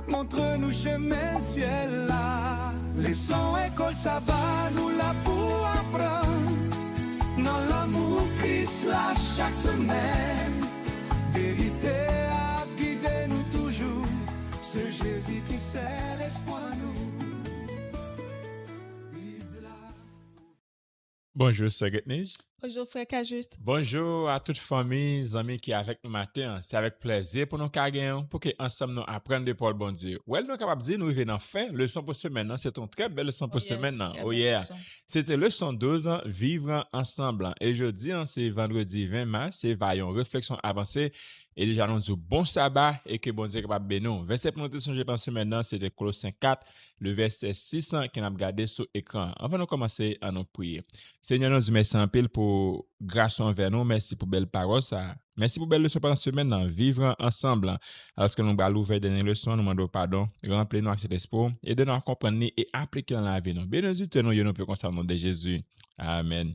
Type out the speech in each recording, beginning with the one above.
montre-nous chemin ciel là. Laissons école, ça va nous là pour apprendre. Dans l'amour Christ là chaque semaine. Vérité à guider nous toujours. Ce Jésus qui sait l'espoir nous. Bonjour, Sir Getnij. Bonjour, frère Cajuste. Bonjour à toute famille, amis qui sont avec nous matin. C'est avec plaisir pour nous carrer pour que ensemble nous apprendre de Paul bon Dieu. Well, nous capable de dire nous arrivons en fin leçon pour semaine. C'est une très belle leçon pour semaine. Oh yeah. C'était leçon 12 vivre ensemble. Et jeudi, c'est vendredi 20 mars, c'est vaillant réflexion avancée. Et déjà nous disons bon sabbat et que bon Dieu est capable de nous. Verset pour nous changer pensée maintenant, c'était Colossiens 4, le verset 600 qu'on a regardé sur l'écran. Avant de commencer à nous prier. Seigneur, nous merci en pile pour grâce envers nous, merci pour belle parole ça. Merci pour belle leçon pendant cette semaine, vivre ensemble. Alors que nous allons ouvrir dernière leçon, nous demandons pardon, remplir-nous avec cet espoir et de nous comprendre et appliquer dans la vie. Bénis-nous, nous peut concernant de Jésus. Amen.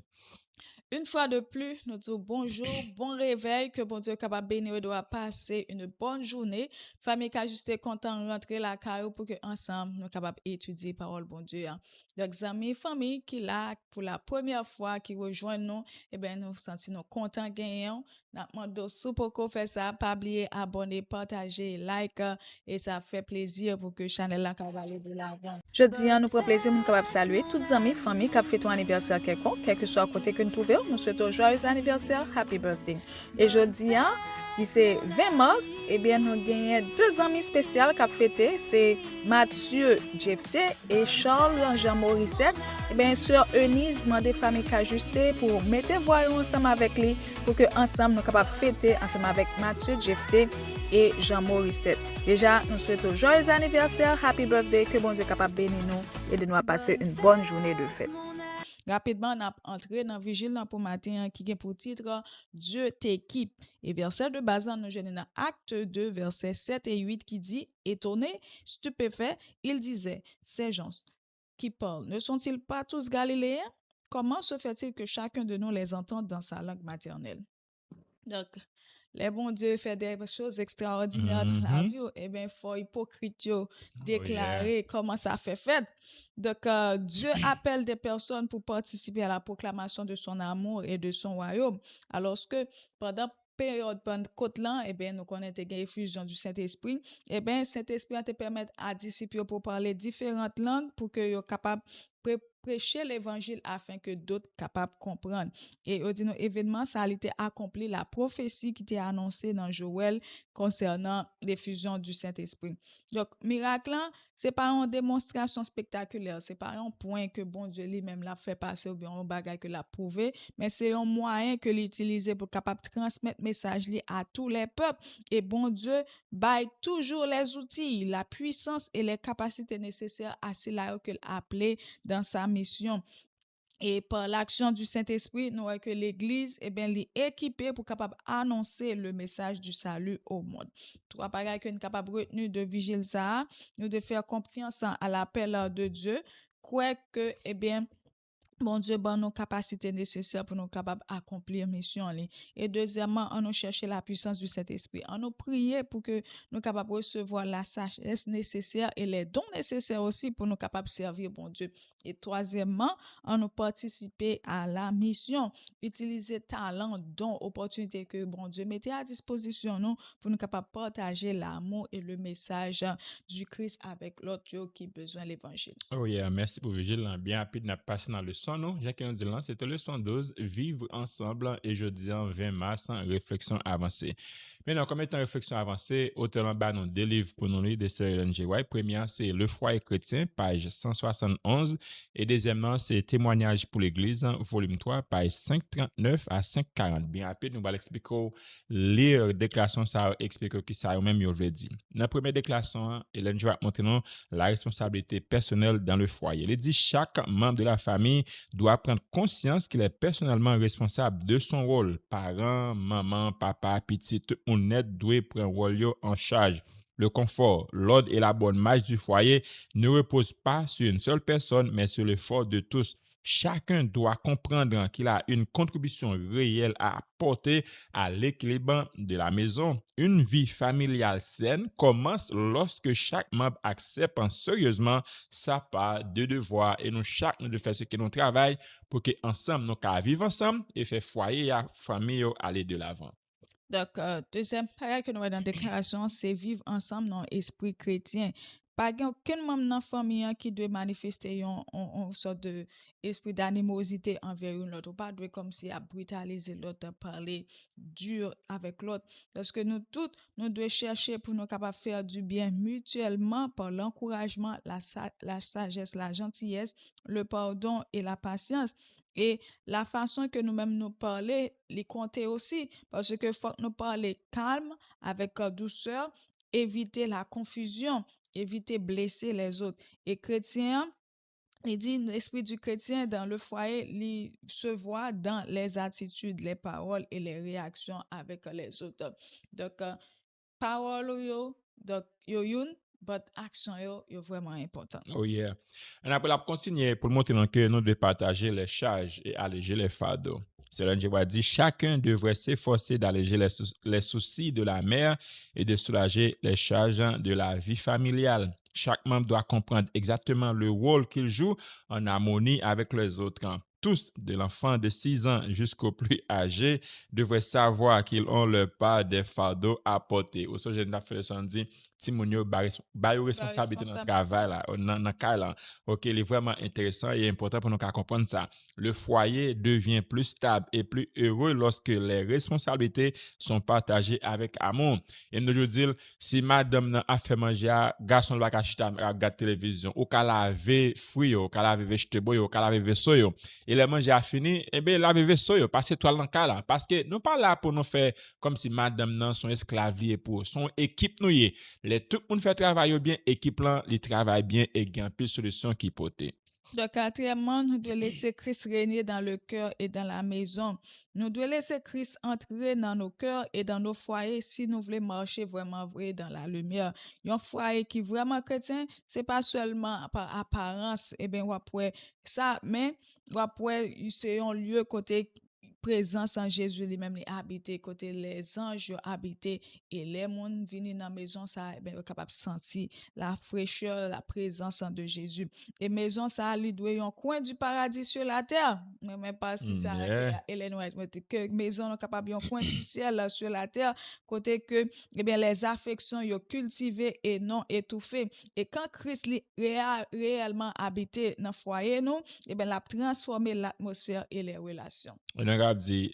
Une fois de plus, nous disons bonjour, bon réveil, que bon Dieu est capable de bénir et doit passer une bonne journée. Famille qui a juste content de rentrer la caillou pour que ensemble nous capables d'étudier parole bon Dieu. Donc amis, famille qui là pour la première fois qui rejoint nous, eh ben nous sentons contents gagnants. Nous demandons sous pour qu'on fait ça, pas oublier abonner, partager, like et ça fait plaisir pour que channel là capable aller de l'avant. Jeudi, nous prend plaisir nous capable saluer toutes amis, famille qui a fait ton anniversaire quelconque, quel que soit côté que nous trouvons. Nous souhaitons joyeux anniversaire, happy birthday. Et jeudi, c'est 20 mars, eh bien, nous gagnons deux amis spéciaux qui ont fêté, c'est Mathieu Jefté et Charles Jean Morissette. Eh bien, sœur Eunice m'a des familles qui ajusté pour mettre voyons ensemble avec lui pour que ensemble nous capables fêter ensemble avec Mathieu Jefté et Jean Morissette. Déjà, nous souhaitons joyeux anniversaire, happy birthday, que bon Dieu capable bénir nous et de nous passer une bonne journée de fête. Rapidement, on a entré dans Vigile pour matin qui a pour titre Dieu t'équipe. Et verset de base, nous jeunes dans Acte 2, versets 7 et 8 qui dit étonné, stupéfait, il disait ces gens qui parlent, ne sont-ils pas tous galiléens? Comment se fait-il que chacun de nous les entende dans sa langue maternelle? Donc, les bons Dieu fait des choses extraordinaires dans la vie, eh bien, il faut hypocrite déclarer comment ça fait. Donc, Dieu appelle des personnes pour participer à la proclamation de son amour et de son royaume. Alors que pendant période Pentecôte là, eh bien, nous connaissons une effusion du Saint-Esprit. Eh bien, Saint-Esprit te permet à disciples pour parler différentes langues pour que soient capables de prêcher l'évangile afin que d'autres capables de comprendre. Et au dit événement, ça a été accompli la prophétie qui était annoncée dans Joël concernant l'effusion du Saint-Esprit. Donc, miracle là, c'est pas une démonstration spectaculaire, c'est pas un point que bon Dieu lui-même l'a fait passer ou bien un bagage que l'a prouvé, mais c'est un moyen que l'utiliser pour capable transmettre message li à tous les peuples. Et bon Dieu baille toujours les outils, la puissance et les capacités nécessaires à cela qu'il a appelé dans sa mission. Et par l'action du Saint-Esprit, nous voyons que l'Église est équipée pour capable annoncer le message du salut au monde. Trois bagages que nous capable retenir de vigile ça, nous de faire confiance à l'appel de Dieu, croire que bon Dieu, bon nos capacités nécessaires pour nous capables d'accomplir mission. Et deuxièmement, on nous chercher la puissance du Saint-Esprit. On nous prier pour que nous capables de recevoir la sagesse nécessaire et les dons nécessaires aussi pour nous capables de servir bon Dieu. Et troisièmement, on nous participer à la mission. Utiliser talent, dons, opportunités que bon Dieu mettait à disposition nous pour nous capables de partager l'amour et le message du Christ avec l'autre qui a besoin de l'évangile. Oh yeah, merci pour Vigile. Bien rapide, n'a passé dans le son, non? Jacques dit là, c'était le 112, vivre ensemble, et jeudi en 20 mars, réflexion avancée. Maintenant, comme étant réflexion avancée, auteur en bas, nous deux livres pour nous lire de Sir Ellen G. White. Première, c'est Le foyer chrétien, page 171. Et deuxièmement, c'est Témoignage pour l'Église, volume 3, page 539 à 540. Bien rapide, nous allons expliquer, lire déclaration, ça explique qui ça, ou même, il veut dire. Dans la première déclaration, Ellen G. White montre nous la responsabilité personnelle dans le foyer. Il dit chaque membre de la famille doit prendre conscience qu'il est personnellement responsable de son rôle. Parents, maman, papa, petit, tout le monde net doit prendre un rôle en charge. Le confort, l'ordre et la bonne marche du foyer ne reposent pas sur une seule personne, mais sur l'effort de tous. Chacun doit comprendre qu'il a une contribution réelle à apporter à l'équilibre de la maison. Une vie familiale saine commence lorsque chaque membre accepte sérieusement sa part de devoir et nous chaque nous de faire ce que nous travaillons pour que ensemble nous puissions vivre ensemble et faire foyer et famille aller de l'avant. Donc, deuxième paragraphe que nous avons dans la déclaration, c'est vivre ensemble dans l'esprit chrétien. Pas gen aucun membre dans la famille qui doit manifester une sorte d'esprit d'animosité envers l'autre. Ou pas doit comme si à brutaliser l'autre, à parler dur avec l'autre. Parce que nous tous, nous devons chercher pour nous capables de faire du bien mutuellement par l'encouragement, la sagesse, la gentillesse, le pardon et la patience. Et la façon que nous-mêmes nous parler, les compter aussi, parce que faut que nous parler calme, avec douceur, éviter la confusion, éviter blesser les autres. Et chrétien, il dit l'esprit du chrétien dans le foyer, il se voit dans les attitudes, les paroles et les réactions avec les autres. Donc, parole yo, donc yo youn, but action yo vraiment important. Oh yeah. On après la continuer pour montrer dans que nous devons partager les charges et alléger les fardeaux. Selon Jéhovah dit, chacun devrait s'efforcer d'alléger les soucis de la mère et de soulager les charges de la vie familiale. Chaque membre doit comprendre exactement le rôle qu'il joue en harmonie avec les autres. Tous, de l'enfant de 6 ans jusqu'au plus âgé, devraient savoir qu'ils ont leur part des fardeaux à porter. Au sujet de la fait dit, Timonio, responsabilité dans le travail, là, dans le cas là. OK, il est vraiment intéressant et important pour nous comprendre ça. Le foyer devient plus stable et plus heureux lorsque les responsabilités sont partagées avec amour. Et nous, je dis, si madame a fait manger, garçon va acheter regarder télévision, ou qu'à laver fruits, ou qu'à laver végétaux, ou qu'à laver vaisseau, et le manger a fini, eh bien, laver vaisseau, passez toi dans le cas là. Parce que nous pas là pour nous faire comme si madame nan son esclavier pour son équipe nous y est. Tout le monde fait travail bien, équipe là, il travaille bien et gagne plus de solutions qui portent. Donc, quatrièmement, nous devons laisser Christ régner dans le cœur et dans la maison. Nous devons laisser Christ entrer dans nos cœurs et dans nos foyers si nous voulons marcher vraiment vrai dans la lumière. Un foyer qui est vraiment chrétien, c'est pas seulement par apparence, eh bien, ça, mais c'est un lieu côté présence en Jésus lui-même les habiter côté les anges habiter et les monde venir dans la maison ça ben capable sentir la fraîcheur la présence de Jésus et maison ça lui doit un coin du paradis sur la terre même pas si ça Hélène White que maison capable un coin du ciel sur la terre côté que eh bien les affections yo cultivées et non étouffées et quand Christ réellement habité dans foyer nous eh bien l'a transformer l'atmosphère et les relations. On a dit,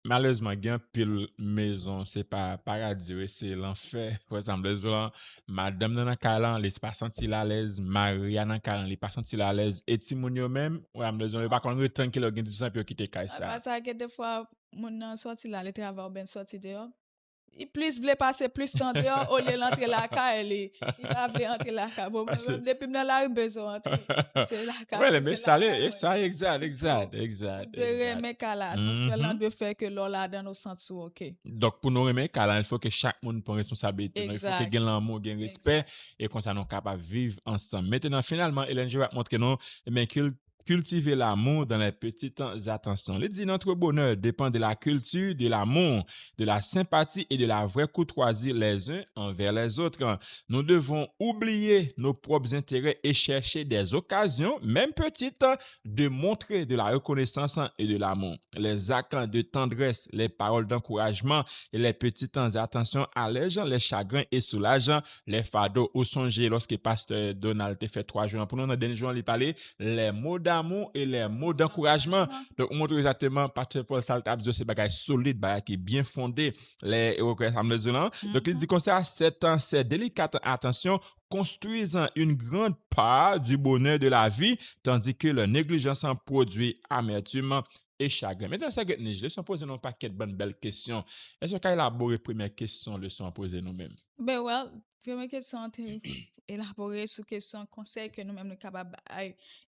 malheureusement, gain pile maison, c'est pas paradis, c'est l'enfer. Par exemple, madame dans la calan, les pas senti à l'aise, Maria dans calan, les pas senti à l'aise, et Timonio même, ouais, maison, pas qu'on retenir qu'il a gagné 10 ans puis quitter ça. Parce que des fois, mon sorti là, le travail ben sorti dehors. Il plus voulait passer plus de temps dehors au lieu d'entrer la caille il va voulait entrer la caille bon depuis dans la rue besoin entrer c'est la caille ouais mais ça exact de remettre à l'atmosphère de faire que là dans nos sens OK donc pour nous remettre à il faut que chaque monde prenne responsabilité il faut que gagne l'amour gagne respect et qu'on soit capable de vivre ensemble maintenant finalement Hélène je vais montrer nous mais cultiver l'amour dans les petites attentions. Il dit notre bonheur dépend de la culture, de l'amour, de la sympathie et de la vraie courtoisie les uns envers les autres. Nous devons oublier nos propres intérêts et chercher des occasions, même petites, de montrer de la reconnaissance et de l'amour. Les actes de tendresse, les paroles d'encouragement et les petites attentions allègent les chagrins et soulagent les fardeaux. Ou songez lorsque pasteur Donald te fait 3 jours pour nous dans le dernier jour il parlait les mots d'amour et les mots d'encouragement. Donc, on montre exactement, Pasteur Paul Saltab, c'est bagage solide, bagage qui est bien fondé, les musulmans. Donc, il dit comme ça, cette délicate attention construisant une grande part du bonheur de la vie, tandis que la négligence en produit amertume et chagrin. Maintenant, ça, je laisse poser un paquet de bonnes belles questions. Est-ce qu'il y a élaboré première question, leçon à poser nous-mêmes? Ben, well, première question, tu élaborer sur question conseil que nous-mêmes nous capables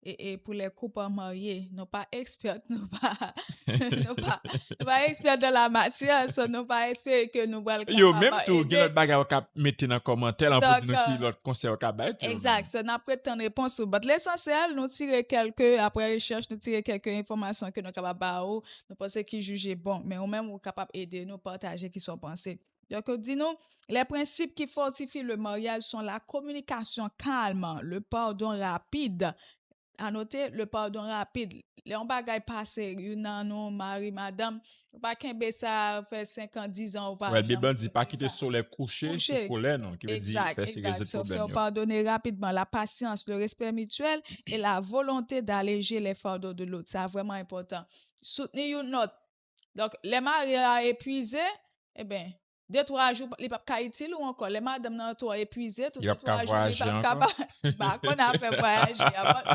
et pour les couples mariés, nous pas experts, nous pas, nous pas experts de la matière, so nous pas espérer que nous allons Yo, capable même tout, gen aider. l'autre bagay ou kap mette dans commentaire, en pour Donc, dire nous qui l'autre conseil ou kap bay tout. exact. So, n'a pas tant de réponse. But l'essentiel, nous tirer quelques, après recherche, nous tirer quelques informations que nous capables de nous pensons qui juger bon, mais ou même ou capable aider nous partager qui sont pensés. Donc, dis-nous, les principes qui fortifient le mariage sont la communication calme, le pardon rapide. À noter, le pardon rapide. Les bagaille passé, yon nan nou, mari, madame, pas qu'un ça fait 5 ans, 10 ans, ou pas Ouais, le jamais Bible dit pas quitter ça. soleil couché sous Couché. colère, non, qui veut dire Exact, faire sécuriser exact. le So, problème. faire Yo. pardonner rapidement, la patience, le respect mutuel et la volonté d'alléger les fardeaux de l'autre. C'est vraiment important. Soutenir une autre. Donc, les maris à épuisé, eh bien, 2-3 jours, les papes utile ou encore, les madames nan toi épuisé, tout Il va 2-3 pas jours, les voyager papes encore. bah, qu'on a fait voyager.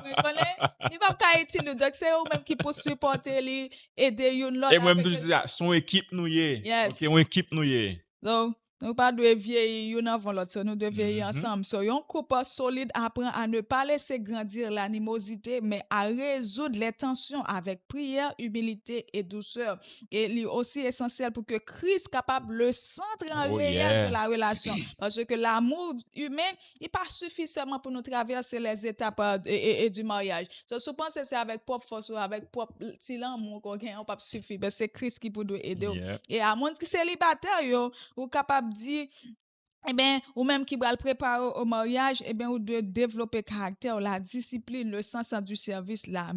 Mais connaît, les papes utile, donc c'est eux même qui pour supporter, les aider une l'autre. Et moi, je avec dis ça, son équipe nous y est. Yes. Ok, on équipe nous y est. Donc, nous pas de vieillir yon avant l'autre, so nous devons vieillir Mhm. ensemble. So, yon couple solide apprend à ne pas laisser grandir l'animosité, mais à résoudre les tensions avec prière, humilité et douceur. Et il est aussi essentiel pour que Christ capable le centre en Oh, réel yeah. de la relation. Parce que l'amour humain, il pas suffit seulement pour nous traverser les étapes et du mariage. So, je pense que c'est avec propre force ou avec propre petit l'amour qu'on gagne, on pas suffit. Ben, c'est Christ qui peut nous aider. Yeah. Et à monde qui célibataire, yo, ou capable de dire, eh bien, ou même qui va le préparer au mariage, eh bien, ou de développer caractère, la discipline, le sens du service, la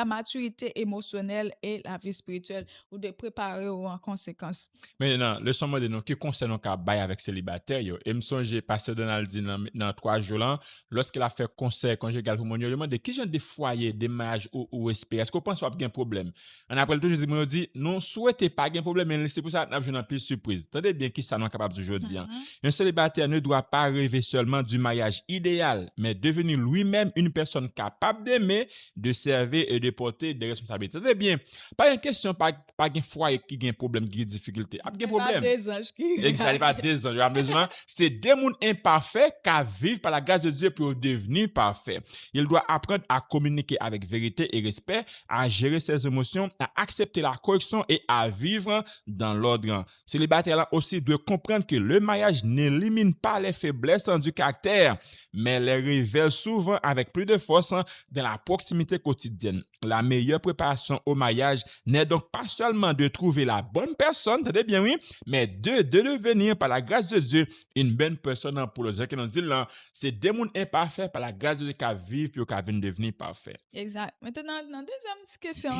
maturité émotionnelle et la vie spirituelle, ou de préparer en conséquence. Maintenant, le somme de nous qui concerne nos cas bail avec célibataire, yo. Et me songe pasteur Donald dit dans 3 jours là, lorsqu'il a fait conseil conjugal pour mon yo demande qui genre de foyer, de mariage ou espérer. Est-ce qu'on pense qu'il y a un problème? En après tout, je dis, dit, non souhaitez pas un problème, mais c'est pour ça que nous avons une surprise. Attendez bien qui ça nous capable aujourd'hui. Un célibataire ne doit pas rêver seulement du mariage idéal, mais devenir lui-même une personne capable d'aimer, de servir et de porter des responsabilités. Attendez bien, pas une question, pas un foyer qui a un problème, qui a une difficulté. Pas de problème. Des anges qui... Exact, pas des anges. Besoin, c'est des mondes imparfaits qui vivent par la grâce de Dieu pour devenir parfaits. Il doit apprendre à communiquer avec vérité et respect, à gérer ses émotions, à accepter la correction et à vivre dans l'ordre. Célibataire aussi doit comprendre que le mariage n'élimine pas les faiblesses du caractère, mais les révèle souvent avec plus de force dans la proximité quotidienne. La meilleure préparation au mariage n'est donc pas seulement de trouver la bonne personne, tenez bien oui, mais de devenir par la grâce de Dieu une bonne personne pour les gens qui nous disent là, c'est des mondes imparfaits par la grâce de Dieu qui vivent puis qui viennent devenir parfaits. Exact. Maintenant, dans deuxième petite question,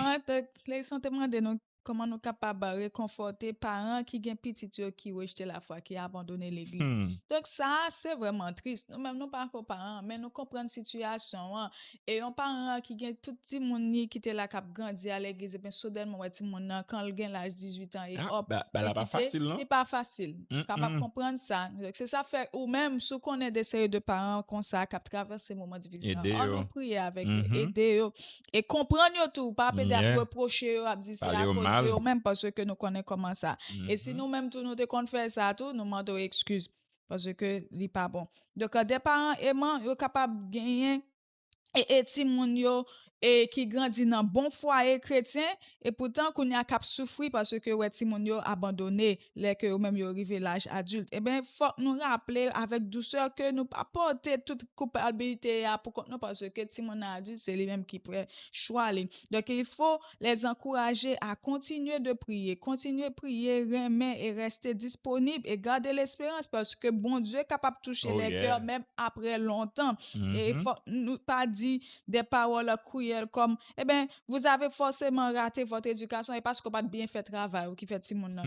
les sont demandé nous comment nous capables de réconforter parents qui ont petit qui rejetent la foi, qui a abandonné l'église. Donc ça, c'est vraiment triste. Nous-mêmes, nous pas encore parents, mais nous comprenons la situation. Et un parent qui a tout petit monde qui était là, qui a grandi à l'église, et bien soudainement, petit monde quand il a l'âge 18 ans et hop, là pas facile, non? C'est pas facile. Capable de comprendre ça. C'est ça fait, ou même, si on est des séries de parents comme ça, qui traversent ces moments difficiles, on nous prie avec eux, aider eux, et comprendre tout, pas peut-être reprocher eux, à dire c'est à cause de même parce que nous connaissons comment ça. Et si nous-mêmes, tout nous te faire ça, tout, nous demandons excuse parce que n'est pas bon. Donc, des parents aimants, ils sont capables de gagner et ti moun yo et qui grandit dans bon foyer chrétien et pourtant qu'on y a cap souffrir parce que ouais ti moun yo abandonné les que même yo arrivé l'âge adulte. Eh ben faut nous rappeler avec douceur que nous pas porter toute culpabilité pour contre nous parce que ti moun adulte c'est lui même qui prend choix li. Donc il faut les encourager à continuer de prier, remettre et rester disponible et garder l'espérance parce que bon Dieu est capable de toucher les cœurs même après longtemps. Et il faut nous pas dire des paroles cruelles comme eh ben vous avez forcément raté votre éducation et parce qu'on pas bien fait travail ou qui fait si mon non,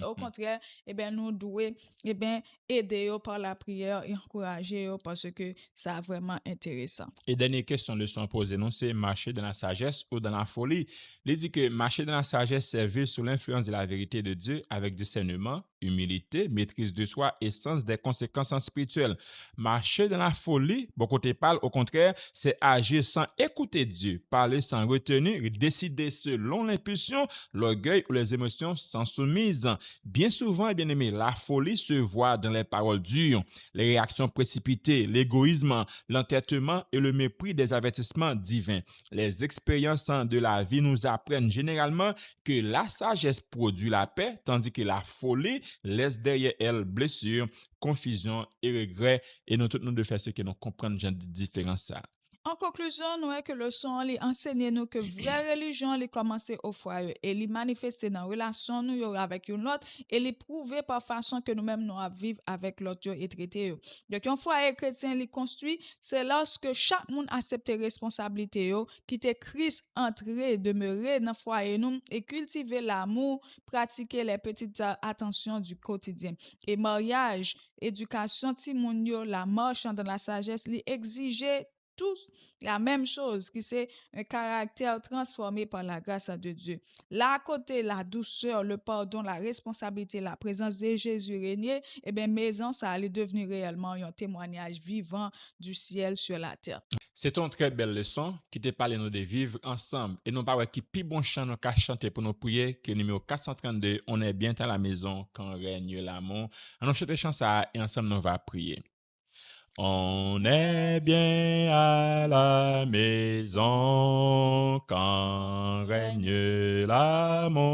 au contraire eh ben nous devons eh ben aider par la prière et encourager parce que ça vraiment intéressant. Et dernière question leçon posée non c'est marcher dans la sagesse ou dans la folie. Il dit que marcher dans la sagesse c'est vivre sous l'influence de la vérité de Dieu avec discernement, humilité, maîtrise de soi et sens des conséquences spirituelles. Marcher dans la folie, bon côté parle, au contraire, c'est agir sans écouter Dieu, parler sans retenue, décider selon l'impulsion, l'orgueil ou les émotions sans soumise. Bien souvent, bien aimé, la folie se voit dans les paroles dures, les réactions précipitées, l'égoïsme, l'entêtement et le mépris des avertissements divins. Les expériences de la vie nous apprennent généralement que la sagesse produit la paix, tandis que la folie laisse derrière elle blessures, confusion et regrets. Et nous tous nous de faire ce que nous comprenons de différence. En conclusion, nous est que le son li enseigne nous que vraie religion li commence au foyer et li manifeste dans relation nous yo avec une autre et li prouver par façon que nous-mêmes nous à vivre avec l'autre yo et traiter yo. Donc un foyer chrétien li construit, c'est lorsque chaque monde accepte responsabilité yo, quitter Christ entrer, demeurer dans foyer nous et cultiver l'amour, pratiquer les petites attentions du quotidien. Et mariage, éducation ti moun yo, la marche dans la sagesse li exiger tous la même chose, qui c'est un caractère transformé par la grâce de Dieu. Là, à côté, la douceur, le pardon, la responsabilité, la présence de Jésus régner, eh bien, maison, ça allait devenir réellement un témoignage vivant du ciel sur la terre. C'est une très belle leçon qui te parle nous de vivre ensemble. Et nous pas qui plus bon chant nous qu'à chanter pour nous prier que numéro 432, on est bien à la maison quand règne l'amour. On chante chant ça et ensemble nous va prier. On est bien à la maison quand règne l'amour.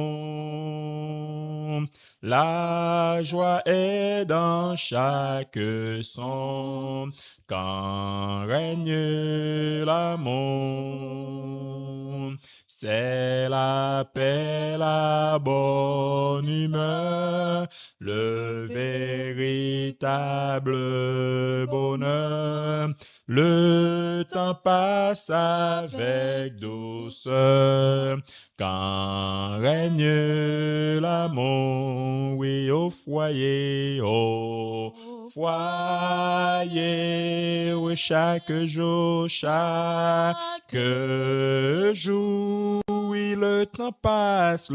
La joie est dans chaque son quand règne l'amour. C'est la paix, la bonne humeur, le véritable bonheur. Le temps passe avec douceur quand règne l'amour. Oui, au foyer, oui, chaque jour, oui, le temps passe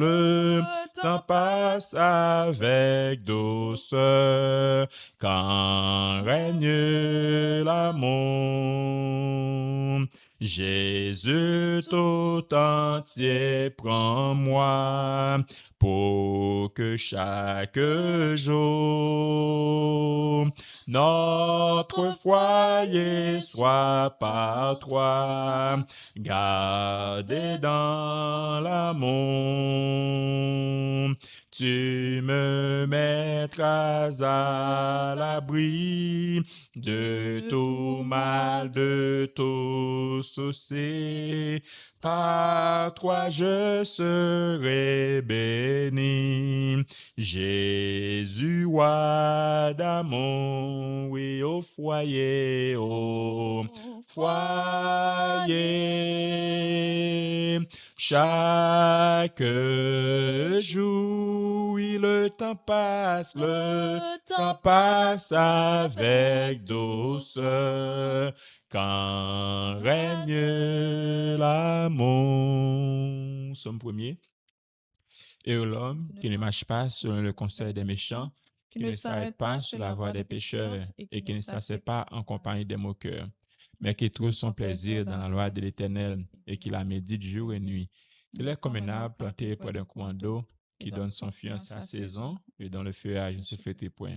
avec douceur quand règne l'amour. Jésus tout entier prends-moi pour que chaque jour notre foyer soit par toi gardé dans l'amour. Tu me mettras à l'abri de tout mal, de tout souci. Par toi je serai béni. Jésus, roi d'amour, oui, au foyer, chaque jour, oui, le temps passe avec douceur quand règne l'amour. Somme 1er. Et l'homme qui ne marche pas selon le conseil des méchants, qui ne s'arrête pas sur la voie des pécheurs et qui ne s'assied pas en compagnie des moqueurs, mais qui trouve son plaisir dans la loi de l'Éternel et qui la médite jour et nuit. Il est comme un arbre planté près d'un courant d'eau qui donne son fruit en sa saison et dont le feuillage ne se flétrit point.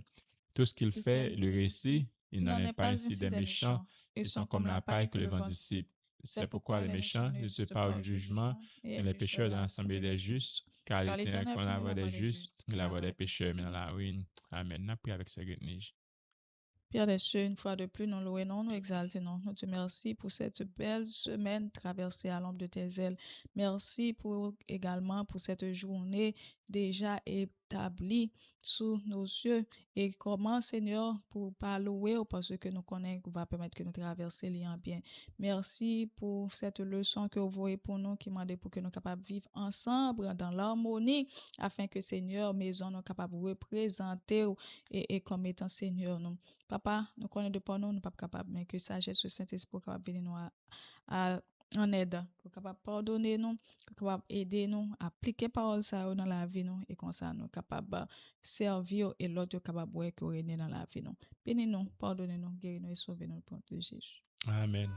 Tout ce qu'il fait, il réussit. Il n'en est pas ainsi des méchants. Ils sont comme la paille que le vent dissipe. C'est pourquoi les méchants ne se parlent au jugement et les pécheurs dans l'assemblée des justes, car l'Éternel connaît la voie des justes et la voie des pécheurs mais dans la ruine. Amen. N'a pris avec sa neiges. Père des cieux, une fois de plus, nous louons, nous exaltons. Nous te remercions pour cette belle semaine traversée à l'ombre de tes ailes. Merci également pour cette journée déjà établie sous nos yeux. Et comment, Seigneur, pour pas louer parce que nous connaissons qu'on va permettre que nous traversions les en bien. Merci pour cette leçon que vous voyez pour nous, qui m'a dit pour que nous soyons capables de vivre ensemble dans l'harmonie, afin que, Seigneur, maison, nous capables de représenter et comme étant Seigneur, nous. Papa, nous connaissons de par nous, nous ne sommes pas capables, mais que sagesse, le Saint-Esprit capable de venir nous à en aide, pour capable pardonner nous, pour capable aider nous, appliquer parole ça dans la vie nous et comme ça nous capable servir et l'autre capable ouais que dans la vie nous. Bénis nous, pardonnez nous, guéris nous et sauvez nous pour Jésus. Amen.